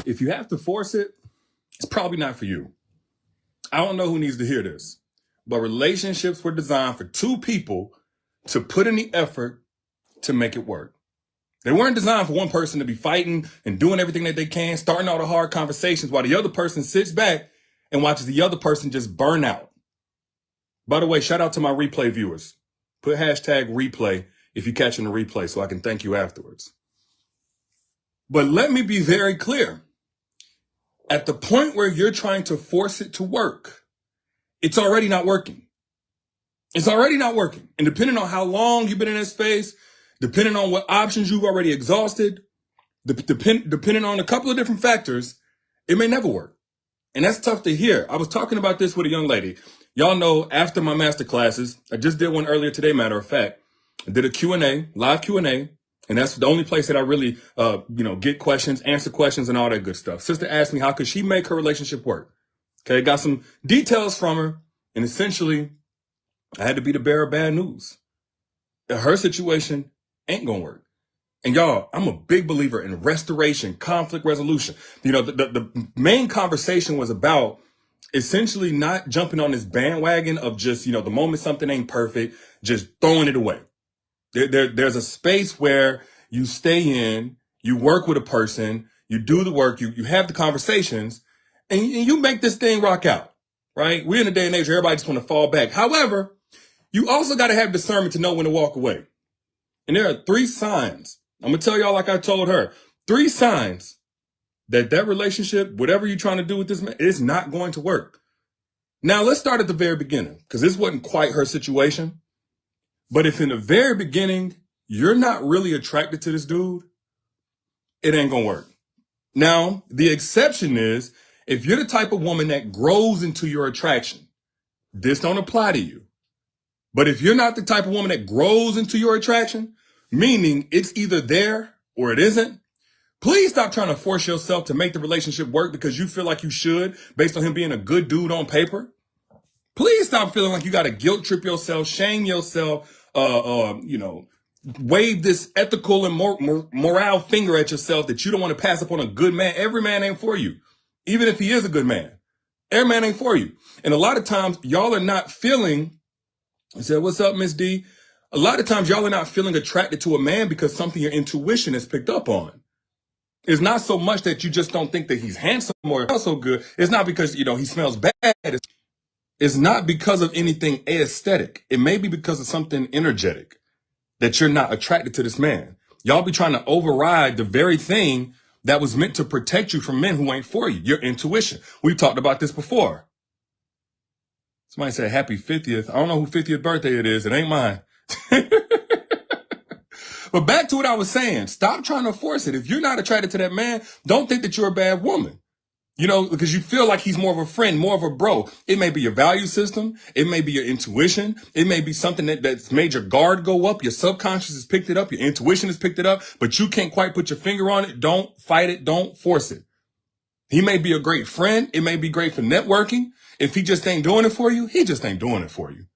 If you have to force it, it's probably not for you. I don't know who needs to hear this, but relationships were designed for two people to put in the effort to make it work. They weren't designed for one person to be fighting and doing everything that they can, starting all the hard conversations while the other person sits back and watches the other person just burn out. By the way, shout out to my replay viewers. Put hashtag replay if you're catching the replay so I can thank you afterwards. But let me be very clear. At the point where you're trying to force it to work, it's already not working. It's already not working. And depending on how long you've been in that space, depending on what options you've already exhausted, depending on a couple of different factors, it may never work. And that's tough to hear. I was talking about this with a young lady. Y'all know after my master classes, I just did one earlier today, matter of fact, I did a Q&A, live Q&A. And that's the only place that I really, get questions, answer questions and all that good stuff. Sister asked me, how could she make her relationship work? Okay. Got some details from her. And essentially I had to be the bearer of bad news. Her situation ain't gonna work. And y'all, I'm a big believer in restoration, conflict resolution. The main conversation was about essentially not jumping on this bandwagon of just, the moment something ain't perfect, just throwing it away. There's a space where you stay in, you work with a person, you do the work, you have the conversations, and you make this thing rock out, right? We're in a day and age where everybody just want to fall back. However, you also got to have discernment to know when to walk away. And there are 3 signs. I'm going to tell y'all like I told her. 3 signs that relationship, whatever you're trying to do with this man, is not going to work. Now, let's start at the very beginning, because this wasn't quite her situation. But if in the very beginning, you're not really attracted to this dude, it ain't gonna work. Now, the exception is if you're the type of woman that grows into your attraction, this don't apply to you. But if you're not the type of woman that grows into your attraction, meaning it's either there or it isn't, please stop trying to force yourself to make the relationship work because you feel like you should based on him being a good dude on paper. Please stop feeling like you got to guilt trip yourself, shame yourself, wave this ethical and morale finger at yourself that you don't want to pass up on a good man. Every man ain't for you, even if he is a good man. Every man ain't for you. And a lot of times y'all are not feeling, I said, what's up, Miss D? A lot of times y'all are not feeling attracted to a man because something your intuition has picked up on. It's not so much that you just don't think that he's handsome or so good. It's not because, he smells bad. It's not because of anything aesthetic. It may be because of something energetic that you're not attracted to this man. Y'all be trying to override the very thing that was meant to protect you from men who ain't for you, your intuition. We've talked about this before. Somebody said happy 50th. I don't know who 50th birthday it is. It ain't mine. But back to what I was saying. Stop trying to force it. If you're not attracted to that man, don't think that you're a bad woman. Because you feel like he's more of a friend, more of a bro. It may be your value system. It may be your intuition. It may be something that's made your guard go up. Your subconscious has picked it up. Your intuition has picked it up, but you can't quite put your finger on it. Don't fight it. Don't force it. He may be a great friend. It may be great for networking. If he just ain't doing it for you, he just ain't doing it for you.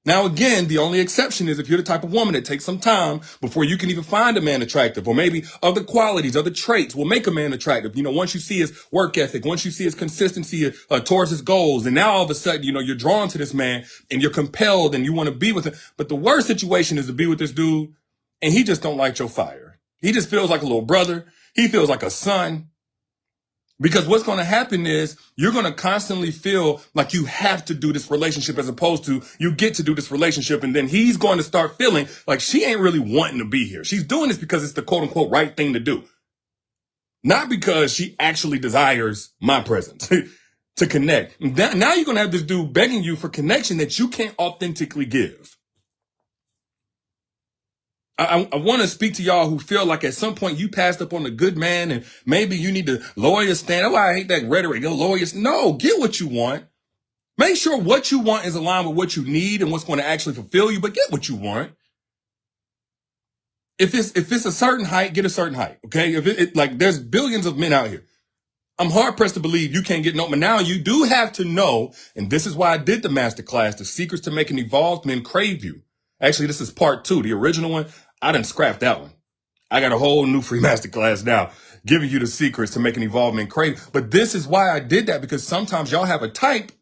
Now, again, the only exception is if you're the type of woman that takes some time before you can even find a man attractive, or maybe other qualities, other traits will make a man attractive. Once you see his work ethic, once you see his consistency towards his goals, and now all of a sudden, you're drawn to this man and you're compelled and you want to be with him. But the worst situation is to be with this dude and he just don't light your fire. He just feels like a little brother. He feels like a son. Because what's going to happen is you're going to constantly feel like you have to do this relationship as opposed to you get to do this relationship. And then he's going to start feeling like she ain't really wanting to be here. She's doing this because it's the quote unquote right thing to do. Not because she actually desires my presence to connect. Now you're going to have this dude begging you for connection that you can't authentically give. I want to speak to y'all who feel like at some point you passed up on a good man and maybe you need to lower your standard. Oh, I hate that rhetoric. Lower your No, get what you want. Make sure what you want is aligned with what you need and what's going to actually fulfill you, but get what you want. If it's a certain height, get a certain height. Okay. There's billions of men out here. I'm hard pressed to believe you can't get no, but now you do have to know. And this is why I did the masterclass, the secrets to making evolved men crave you. Actually, this is part 2. The original one, I done scrapped that one. I got a whole new free masterclass now. giving you the secrets to make an evolvement crave. But this is why I did that, because sometimes y'all have a type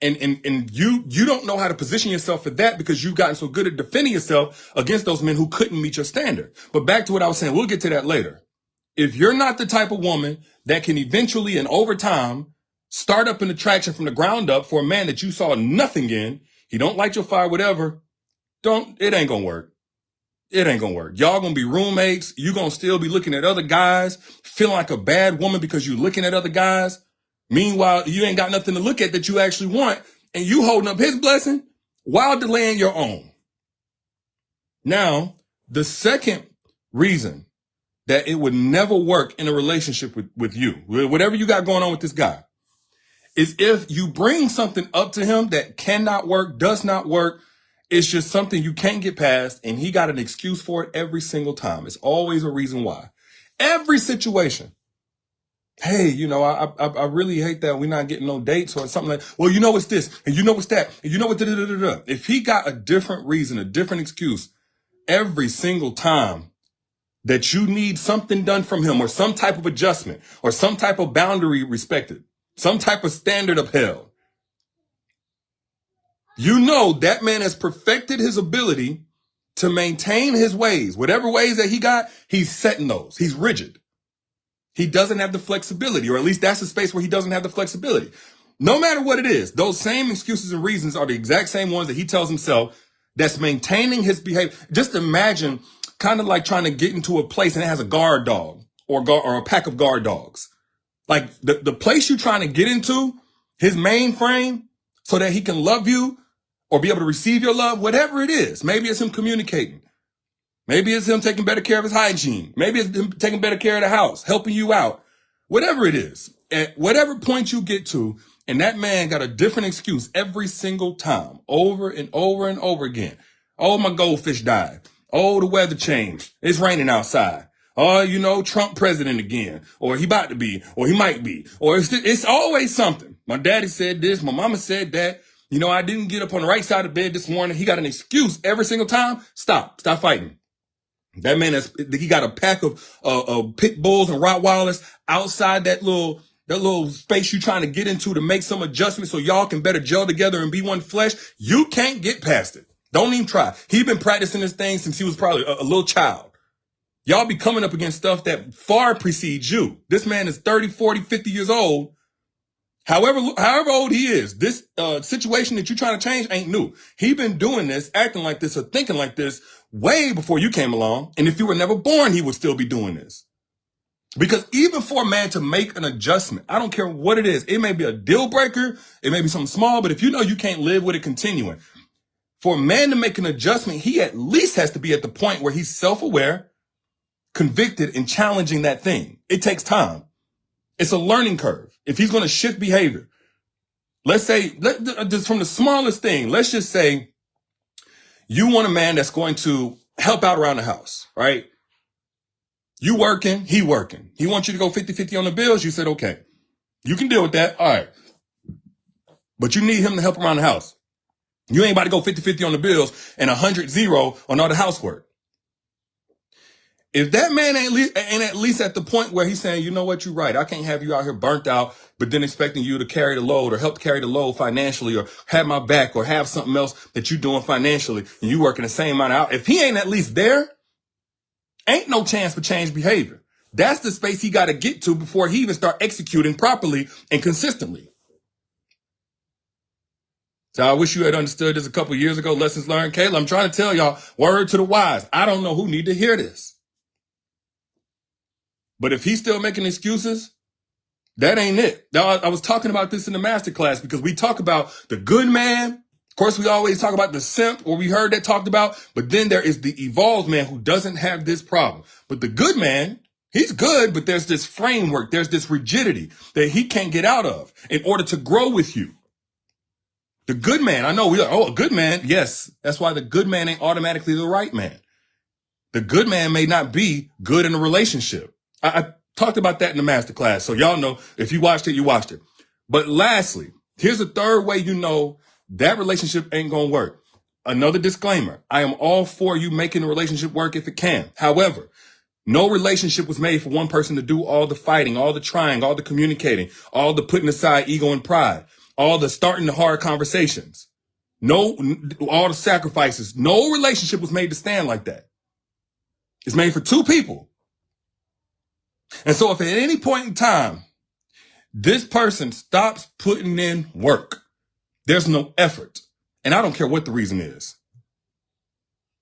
and you don't know how to position yourself for that because you've gotten so good at defending yourself against those men who couldn't meet your standard. But back to what I was saying, we'll get to that later. If you're not the type of woman that can eventually and over time start up an attraction from the ground up for a man that you saw nothing in, he don't light your fire, whatever, it ain't gonna work. It ain't gonna work. Y'all gonna be roommates. You gonna still be looking at other guys, feeling like a bad woman because you looking at other guys. Meanwhile, you ain't got nothing to look at that you actually want, and you holding up his blessing while delaying your own. Now, the second reason that it would never work in a relationship with you, whatever you got going on with this guy, is if you bring something up to him that cannot work, does not work, it's just something you can't get past, and he got an excuse for it every single time. It's always a reason why. Every situation. Hey, I really hate that we're not getting no dates or something like, well, you know it's this, and you know it's that, and you know what, da-da-da-da-da. If he got a different reason, a different excuse every single time that you need something done from him, or some type of adjustment, or some type of boundary respected, some type of standard upheld, you know that man has perfected his ability to maintain his ways. Whatever ways that he got, he's setting those. He's rigid. He doesn't have the flexibility, or at least that's the space where he doesn't have the flexibility. No matter what it is, those same excuses and reasons are the exact same ones that he tells himself that's maintaining his behavior. Just imagine kind of like trying to get into a place and it has a guard dog or a pack of guard dogs. Like the place you're trying to get into, his mainframe, so that he can love you or be able to receive your love, whatever it is. Maybe it's him communicating. Maybe it's him taking better care of his hygiene. Maybe it's him taking better care of the house, helping you out. Whatever it is, at whatever point you get to, and that man got a different excuse every single time, over and over and over again. Oh, my goldfish died. Oh, the weather changed. It's raining outside. Oh, Trump president again. Or he about to be, or he might be. Or it's always something. My daddy said this. My mama said that. I didn't get up on the right side of bed this morning. He got an excuse every single time. Stop fighting. That man he got a pack of pit bulls and Rottweilers outside that little space you trying to get into to make some adjustments so y'all can better gel together and be one flesh. You can't get past it. Don't even try. He been practicing this thing since he was probably a little child. Y'all be coming up against stuff that far precedes you. This man is 30, 40, 50 years old. However old he is, this situation that you're trying to change ain't new. He been doing this, acting like this, or thinking like this way before you came along. And if you were never born, he would still be doing this. Because even for a man to make an adjustment, I don't care what it is. It may be a deal breaker. It may be something small, but if you know you can't live with it continuing, for a man to make an adjustment, he at least has to be at the point where he's self-aware, convicted, and challenging that thing. It takes time. It's a learning curve. If he's going to shift behavior, let's say, just from the smallest thing, let's just say you want a man that's going to help out around the house, right? You working, he working. He wants you to go 50-50 on the bills. You said, okay, you can deal with that. All right. But you need him to help around the house. You ain't about to go 50-50 on the bills and 100-0 on all the housework. If that man ain't at least at the point where he's saying, you know what, you're right, I can't have you out here burnt out, but then expecting you to carry the load or help carry the load financially or have my back or have something else that you're doing financially and you working the same amount of hours. If he ain't at least there, ain't no chance for change behavior. That's the space he got to get to before he even start executing properly and consistently. So I wish you had understood this a couple years ago. Lessons learned. Kayla, I'm trying to tell y'all, word to the wise. I don't know who need to hear this. But if he's still making excuses, that ain't it. Now, I was talking about this in the masterclass because we talk about the good man. Of course, we always talk about the simp, or we heard that talked about. But then there is the evolved man who doesn't have this problem. But the good man, he's good, but there's this framework. There's this rigidity that he can't get out of in order to grow with you. The good man, I know we're like, oh, a good man. Yes, that's why the good man ain't automatically the right man. The good man may not be good in a relationship. I talked about that in the masterclass. So y'all know, if you watched it, you watched it. But lastly, here's a third way you know that relationship ain't going to work. Another disclaimer. I am all for you making the relationship work if it can. However, No relationship was made for one person to do all the fighting, all the trying, all the communicating, all the putting aside ego and pride, all the starting the hard conversations. No, all the sacrifices. No relationship was made to stand like that. It's made for two people. And so if at any point in time, this person stops putting in work, there's no effort. And I don't care what the reason is.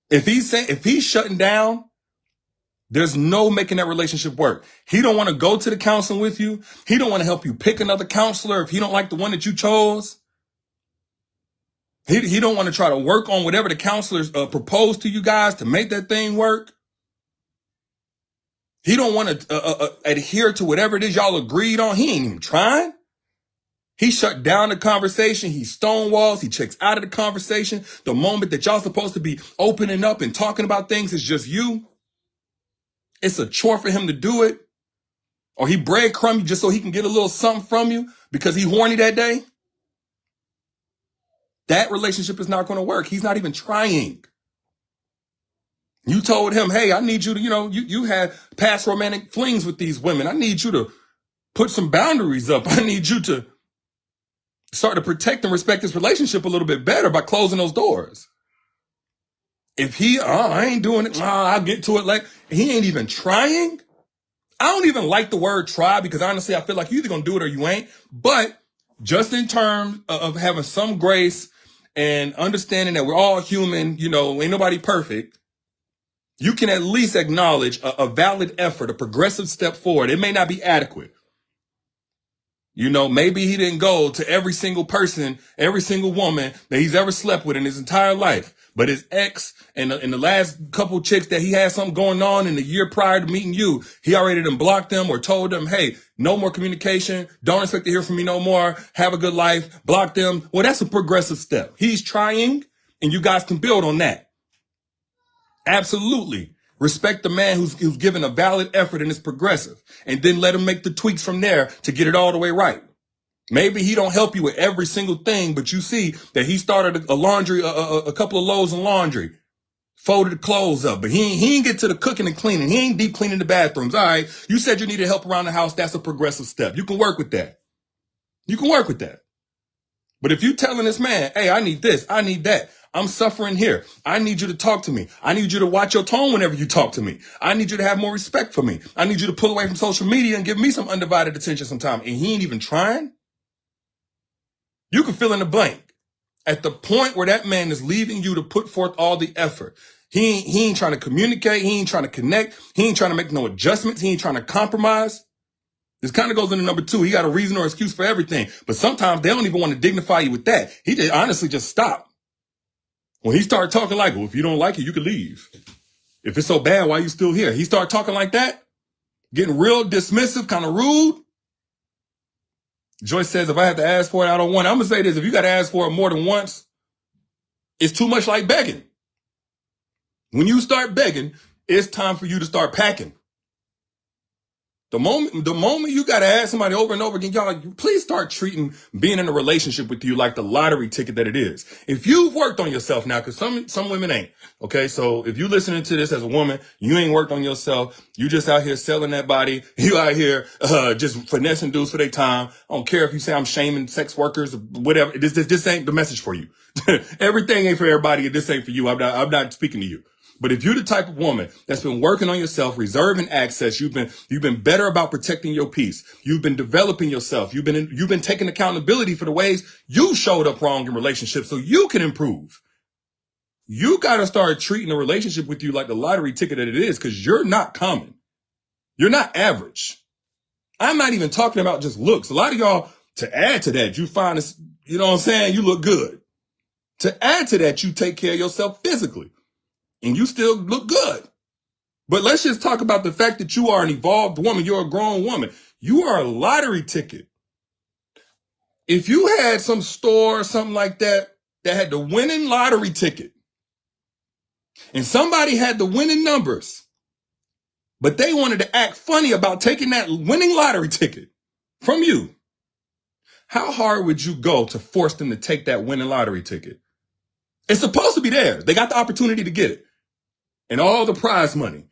If he's shutting down, there's no making that relationship work. He don't want to go to the counseling with you. He don't want to help you pick another counselor if he don't like the one that you chose. He don't want to try to work on whatever the counselors propose to you guys to make that thing work. He don't want to adhere to whatever it is y'all agreed on. He ain't even trying. He shut down the conversation. He stonewalls. He checks out of the conversation. The moment that y'all supposed to be opening up and talking about things is just you. It's a chore for him to do it. Or he breadcrumb you just so he can get a little something from you because he horny that day. That relationship is not going to work. He's not even trying. You told him, hey, I need you to, you had past romantic flings with these women. I need you to put some boundaries up. I need you to start to protect and respect this relationship a little bit better by closing those doors. If I ain't doing it, I'll get to it. Like, he ain't even trying. I don't even like the word try because honestly, I feel like you're either going to do it or you ain't. But just in terms of having some grace and understanding that we're all human, ain't nobody perfect. You can at least acknowledge a valid effort, a progressive step forward. It may not be adequate. Maybe he didn't go to every single person, every single woman that he's ever slept with in his entire life. But his ex and the last couple chicks that he had something going on in the year prior to meeting you, he already done blocked them or told them, hey, no more communication. Don't expect to hear from me no more. Have a good life. Block them. Well, that's a progressive step. He's trying, and you guys can build on that. Absolutely. Respect the man who's given a valid effort and is progressive, and then let him make the tweaks from there to get it all the way right. Maybe he don't help you with every single thing, but you see that he started a couple of loads in laundry, folded the clothes up, but he ain't get to the cooking and cleaning. He ain't deep cleaning the bathrooms. All right. You said you needed help around the house. That's a progressive step. You can work with that. But if you telling this man, hey, I need this, I need that. I'm suffering here. I need you to talk to me. I need you to watch your tone whenever you talk to me. I need you to have more respect for me. I need you to pull away from social media and give me some undivided attention sometime. And he ain't even trying. You can fill in the blank. At the point where that man is leaving you to put forth all the effort, he ain't trying to communicate. He ain't trying to connect. He ain't trying to make no adjustments. He ain't trying to compromise. This kind of goes into number 2. He got a reason or excuse for everything. But sometimes they don't even want to dignify you with that. He just honestly just stop. When he started talking like, well, if you don't like it, you can leave. If it's so bad, why are you still here? He started talking like that, getting real dismissive, kind of rude. Joyce says, if I have to ask for it, I don't want it. I'm going to say this. If you got to ask for it more than once, it's too much like begging. When you start begging, it's time for you to start packing. The moment you got to ask somebody over and over again, y'all, please start treating being in a relationship with you like the lottery ticket that it is. If you've worked on yourself now, because some women ain't, okay? So if you listening to this as a woman, you ain't worked on yourself. You just out here selling that body. You out here just finessing dudes for their time. I don't care if you say I'm shaming sex workers or whatever. This ain't the message for you. Everything ain't for everybody, and this ain't for you. I'm not speaking to you. But if you're the type of woman that's been working on yourself, reserving access, you've been better about protecting your peace. You've been developing yourself. You've been taking accountability for the ways you showed up wrong in relationships so you can improve. You got to start treating a relationship with you like the lottery ticket that it is, because you're not common. You're not average. I'm not even talking about just looks. A lot of y'all, to add to that, you find this, you know what I'm saying? You look good. To add to that, you take care of yourself physically. And you still look good. But let's just talk about the fact that you are an evolved woman. You're a grown woman. You are a lottery ticket. If you had some store or something like that had the winning lottery ticket, and somebody had the winning numbers, but they wanted to act funny about taking that winning lottery ticket from you, how hard would you go to force them to take that winning lottery ticket? It's supposed to be theirs. They got the opportunity to get it. And all the prize money.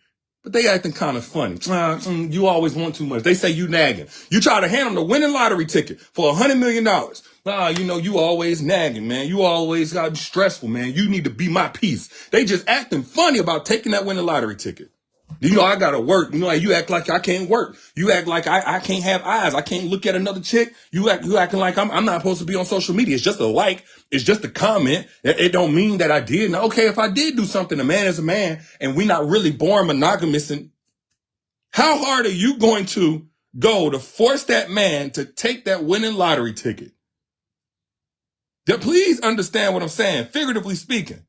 but they acting kind of funny. You always want too much. They say you nagging. You try to hand them the winning lottery ticket for $100 million. You always nagging, man. You always got stressful, man. You need to be my peace. They just acting funny about taking that winning lottery ticket. I gotta work. You act like I can't work. You act like I can't have eyes. I can't look at another chick. You acting like I'm not supposed to be on social media. It's just a like. It's just a comment. It don't mean that I did. Now, okay, if I did do something, a man is a man, and we're not really born monogamous. And how hard are you going to go to force that man to take that winning lottery ticket? Please understand what I'm saying. Figuratively speaking,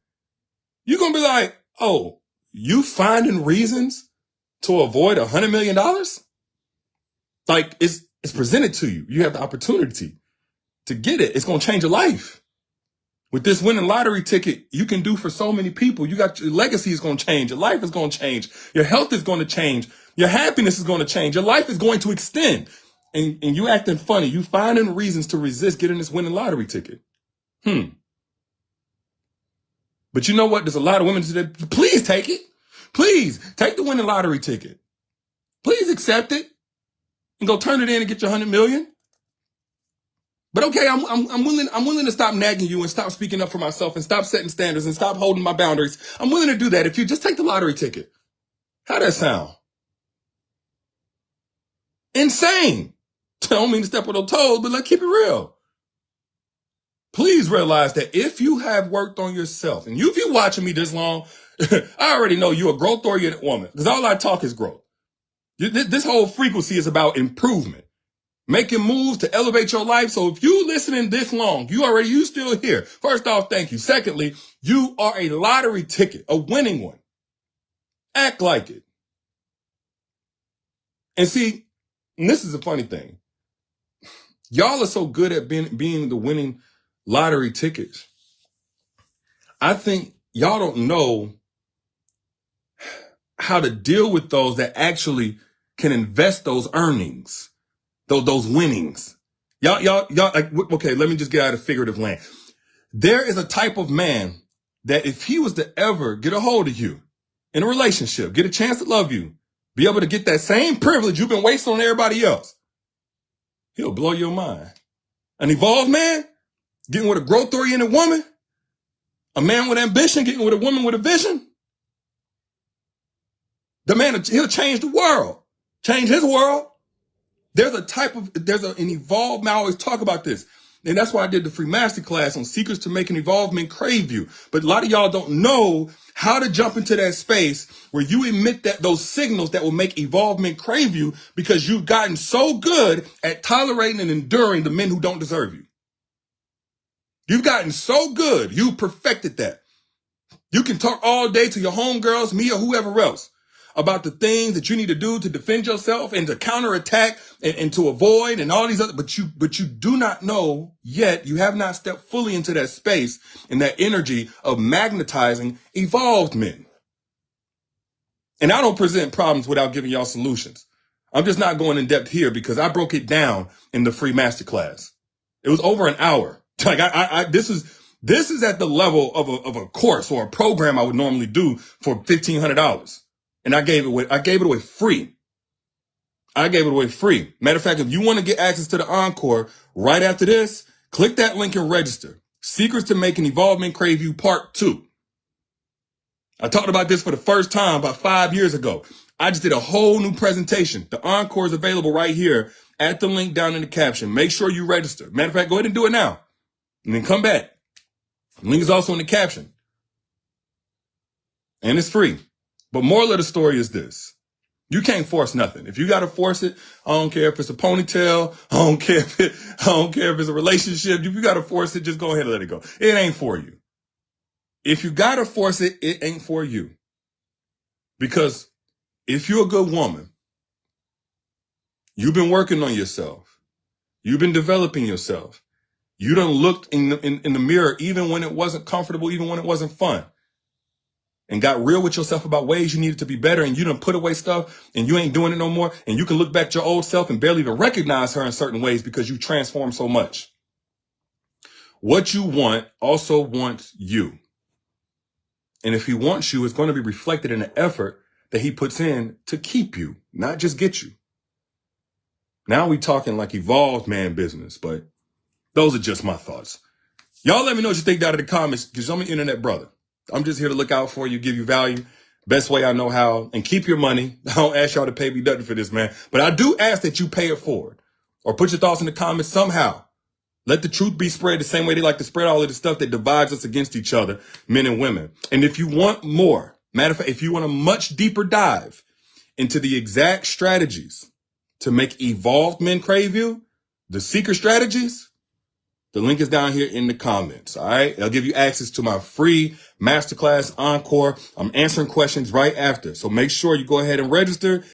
you're gonna be like, oh, you finding reasons to avoid $100 million? Like it's presented to you. You have the opportunity to get it. It's going to change your life. With this winning lottery ticket, you can do for so many people. Your legacy is going to change. Your life is going to change. Your health is going to change. Your happiness is going to change. Your life is going to extend. And you acting funny. You finding reasons to resist getting this winning lottery ticket. But you know what? There's a lot of women today. Please take it. Please take the winning lottery ticket. Please accept it and go turn it in and get your 100 million. But okay, I'm willing to stop nagging you and stop speaking up for myself and stop setting standards and stop holding my boundaries. I'm willing to do that if you just take the lottery ticket. How'd that sound? Insane. I don't mean to step on those toes, but let's keep it real. Please realize that if you have worked on yourself, and if you're watching me this long, I already know you're a growth-oriented woman, because all I talk is growth. This whole frequency is about improvement, making moves to elevate your life. So if you listening this long, you still here. First off, thank you. Secondly, you are a lottery ticket, a winning one. Act like it. And see, and this is a funny thing. Y'all are so good at being the winning lottery tickets. I think y'all don't know how to deal with those that actually can invest those earnings, those winnings. Y'all, like, okay, let me just get out of figurative land. There is a type of man that if he was to ever get a hold of you in a relationship, get a chance to love you, be able to get that same privilege you've been wasting on everybody else, he'll blow your mind. An evolved man, getting with a growth-oriented woman, a man with ambition, getting with a woman with a vision. The man, he'll change the world, change his world. There's an evolved man. I always talk about this. And that's why I did the free masterclass on secrets to making evolvement crave you. But a lot of y'all don't know how to jump into that space where you emit those signals that will make evolvement crave you, because you've gotten so good at tolerating and enduring the men who don't deserve you. You've gotten so good. You perfected that. You can talk all day to your homegirls, me or whoever else, about the things that you need to do to defend yourself and to counterattack and to avoid and all these other, but you do not know yet. You have not stepped fully into that space and that energy of magnetizing evolved men. And I don't present problems without giving y'all solutions. I'm just not going in depth here because I broke it down in the free masterclass. It was over an hour. Like this is at the level of a course or a program I would normally do for $1,500. And I gave it away free. Matter of fact, if you want to get access to the encore right after this, click that link and register. Secrets to Making Evolvement Crave You Part 2. I talked about this for the first time about 5 years ago. I just did a whole new presentation. The encore is available right here at the link down in the caption. Make sure you register. Matter of fact, go ahead and do it now. And then come back. The link is also in the caption. And it's free. But moral of the story is this. You can't force nothing. If you got to force it, I don't care if it's a ponytail. I don't care if it's a relationship. If you got to force it, just go ahead and let it go. It ain't for you. If you got to force it, it ain't for you. Because if you're a good woman, you've been working on yourself. You've been developing yourself. You done looked in the mirror even when it wasn't comfortable, even when it wasn't fun. And got real with yourself about ways you needed to be better, and you done put away stuff and you ain't doing it no more. And you can look back at your old self and barely even recognize her in certain ways because you transformed so much. What you want also wants you. And if he wants you, it's going to be reflected in the effort that he puts in to keep you, not just get you. Now we talking like evolved man business, but those are just my thoughts. Y'all let me know what you think down in the comments, because I'm an internet brother. I'm just here to look out for you, give you value, best way I know how, and keep your money. I don't ask y'all to pay me nothing for this, man. But I do ask that you pay it forward. Or put your thoughts in the comments somehow. Let the truth be spread the same way they like to spread all of the stuff that divides us against each other, men and women. And if you want more, matter of fact, if you want a much deeper dive into the exact strategies to make evolved men crave you, the secret strategies, the link is down here in the comments, all right? I'll give you access to my free masterclass encore. I'm answering questions right after. So make sure you go ahead and register.